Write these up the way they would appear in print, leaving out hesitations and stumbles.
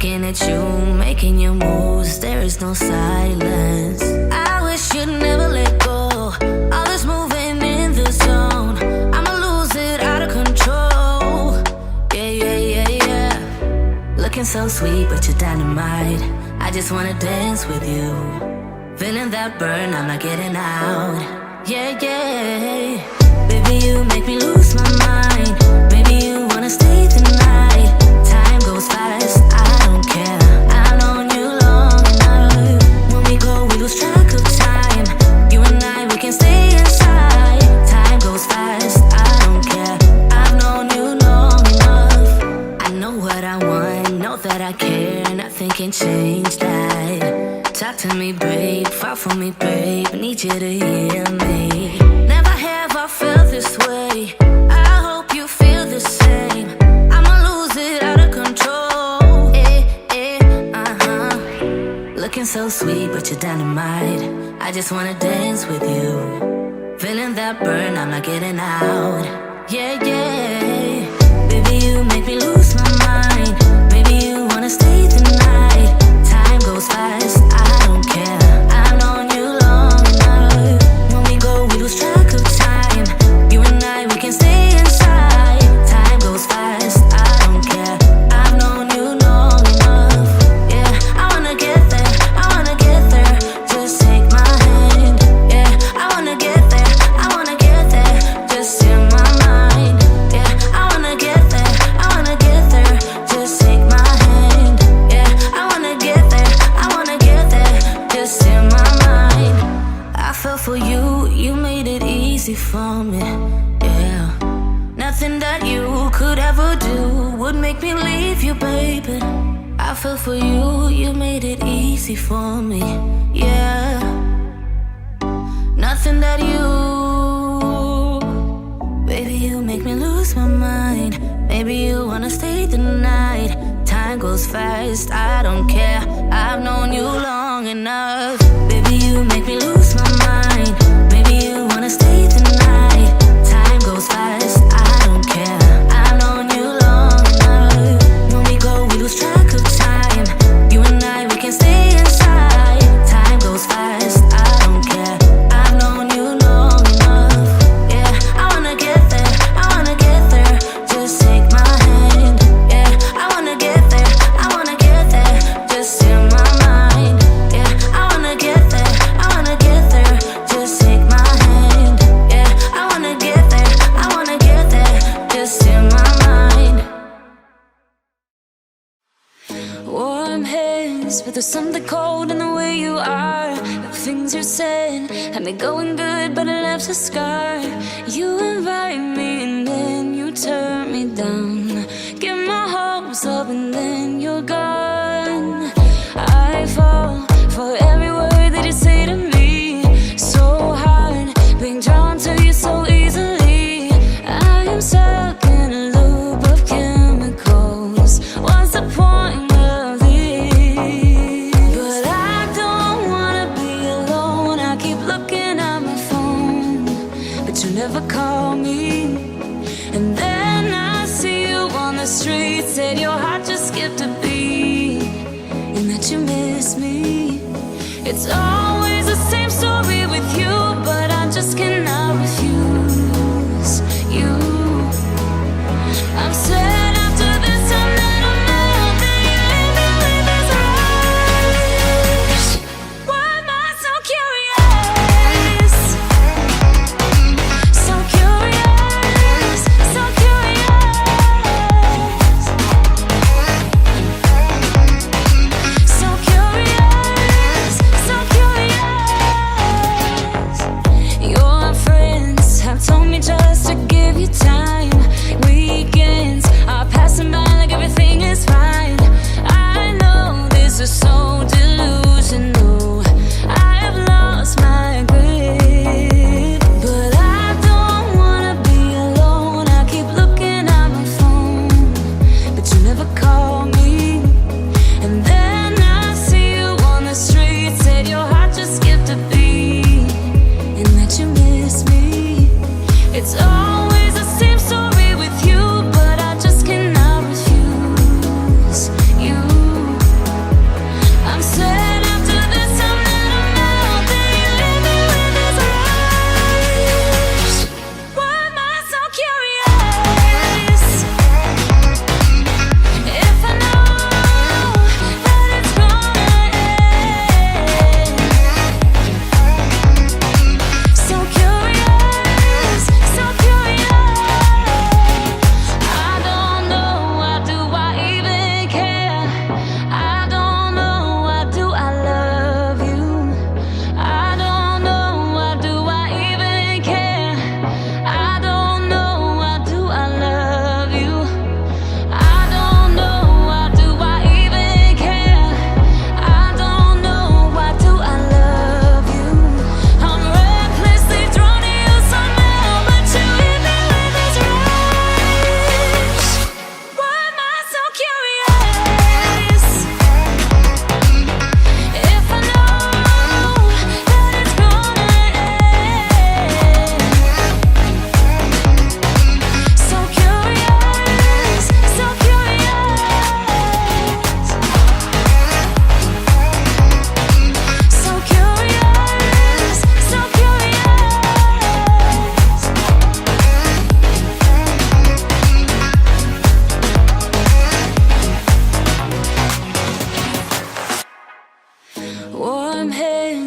looking at you, making your moves. There is no silence. I wish you'd never let go. All this moving in the zone, I'ma lose it out of control. Yeah, yeah, yeah, yeah. Looking so sweet, but you're dynamite. I just wanna dance with you. Feeling that burn, I'm not getting out. Yeah, yeah. Baby, you make me lose my mind. Maybe you wanna stay tonight. Time goes fast, I don't care. I've known you long enough. When we go, we lose track of time. You and I, we can stay inside. Time goes fast, I don't care. I've known you long enough. I know what I want, know that I care. Nothing can change that. Talk to me, babe, fall for me, babe. Need you to hear me. Never have I felt this way. I hope you feel the same. I'ma lose it out of control. Looking so sweet, but you're dynamite. I just wanna dance with you. Feeling that burn, I'm not getting out. Yeah, yeah. Baby, you make me lose my mind. Maybe you wanna stay tonight. Time goes fast, I don't care. I've known you long enough. When we go, we lose track of time. You and I, we can stay inside. Time goes fast, I don't care. I've known you long enough. Yeah, I wanna get there, I wanna get there. Just take my hand. Yeah, I wanna get there, I wanna get there. Just in my mind. Yeah, I wanna get there, I wanna get there. Just take my hand. Yeah, I wanna get there, I wanna get there. Just in my mind. I fell for you, you made it easy for me. Yeah, nothing that you could ever do would make me leave you, baby. I fell for you, you made it easy for me. Yeah, nothing that you, baby, you make me lose my mind. Maybe you wanna stay the night. Time goes fast, I don't care. I've known you long enough. Baby, you make me lose my mind. Maybe you wanna stay the night. Time goes fast, I don't care. I've known you long enough. When we go, we lose track of time. You and I, we can stay inside. Time goes fast, I don't care. I've known you long enough. Yeah, I wanna get there, I wanna get there. Just take my hand. Yeah, I wanna get there, I wanna get there. Just in my mind. Yeah, I wanna get there, I wanna get there. Just take my hand. Yeah, I wanna get there, I wanna get there. Just in my mind. Warm hands, but there's something cold in the way you are. The things you said had me going good, but it left a scar. You invite me and then you turn me down. Get my hopes up and then you're gone. I fall for every word that you say to me. So hard, being drawn to you so easily. I am stuck in a loop of chemicals. What's the point of this? But I don't wanna be alone. I keep looking at my phone, but you never call me. And then I see you on the street. Said your heart just skipped a beat, and that you miss me. It's always the same story with you, but I just cannot refuse you. I'm sad after this time that I'm out, that you leave me with this rush. Why am I so curious? So curious, so curious. So curious, so curious. Your friends have told me just to give you time. Weekends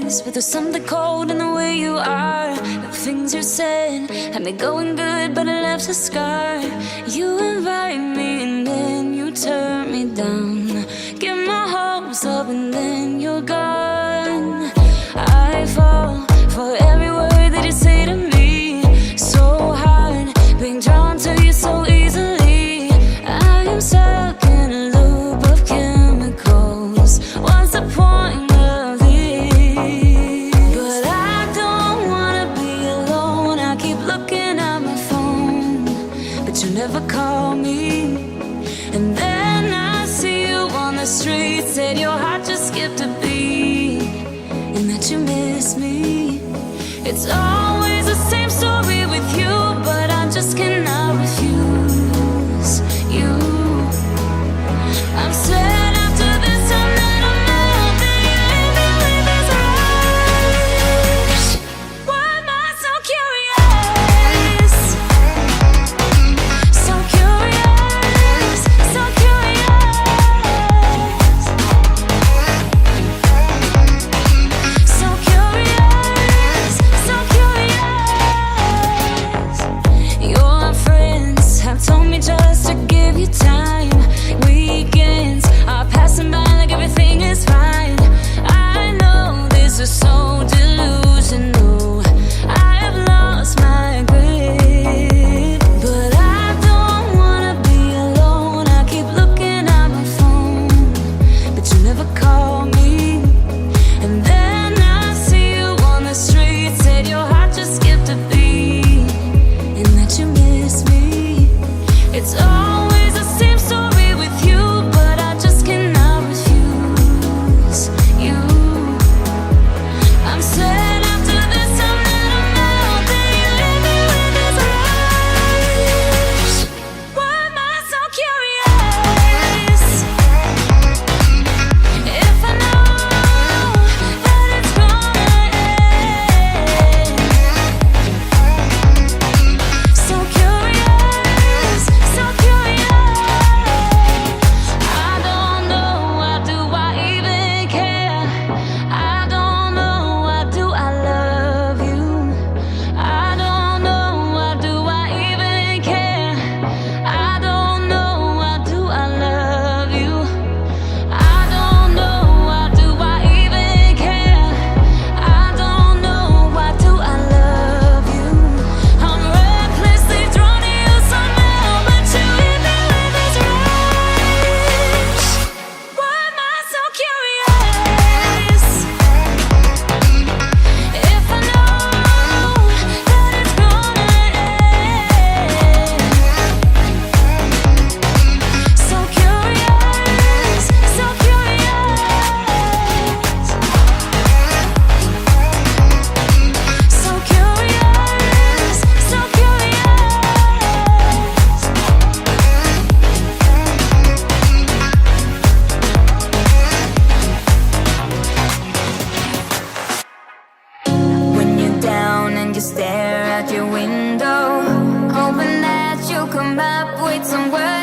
hands, but there's something cold in the way you are. The things you said had me going good, but it left a scar. You invite me and then you turn me down. Get my hopes up and then you're gone. I fall for every word that you say to me. So hard, being drawn to you so easily. I am stuck in a loop of chemicals. What's the point of this? But I don't wanna be alone. I keep looking at my phone, but you never call me. And then I see you on the street, said your heart just skipped a beat, and that you miss me. It's always the same story with you, but I just cannot refuse you. I'm sad after this time that I'm out, that you leave me with this rush. Why am I so curious? So curious, so curious. So curious, so curious. Your friends have told me just to give you time. Weekends are passing by like everything is fine. I know this is so delusional. I have lost my grip, but I don't wanna be alone. I keep looking at my phone, but you never call me. And then I see you on the street, said your heart just skipped a beat, and that you miss me. It's always the same story with you, but I just cannot refuse you. I'm sad after this time that I'm out, that you leave me with this rush. Why am I so curious? If I know that it's gonna end. So curious, so curious. I don't know, why do I even care? I don't know, why do I love you? I don't know, why do I even care? I don't know, why do I love you? I don't know, why do I even care? I don't know, why do I love you? I'm recklessly drawn to you somehow, but you leave me with this rush. Why am I so curious? If I know that it's gonna end. So curious, so curious. So curious, so curious. When you're down and you stare out your window, hoping that you'll come up with some words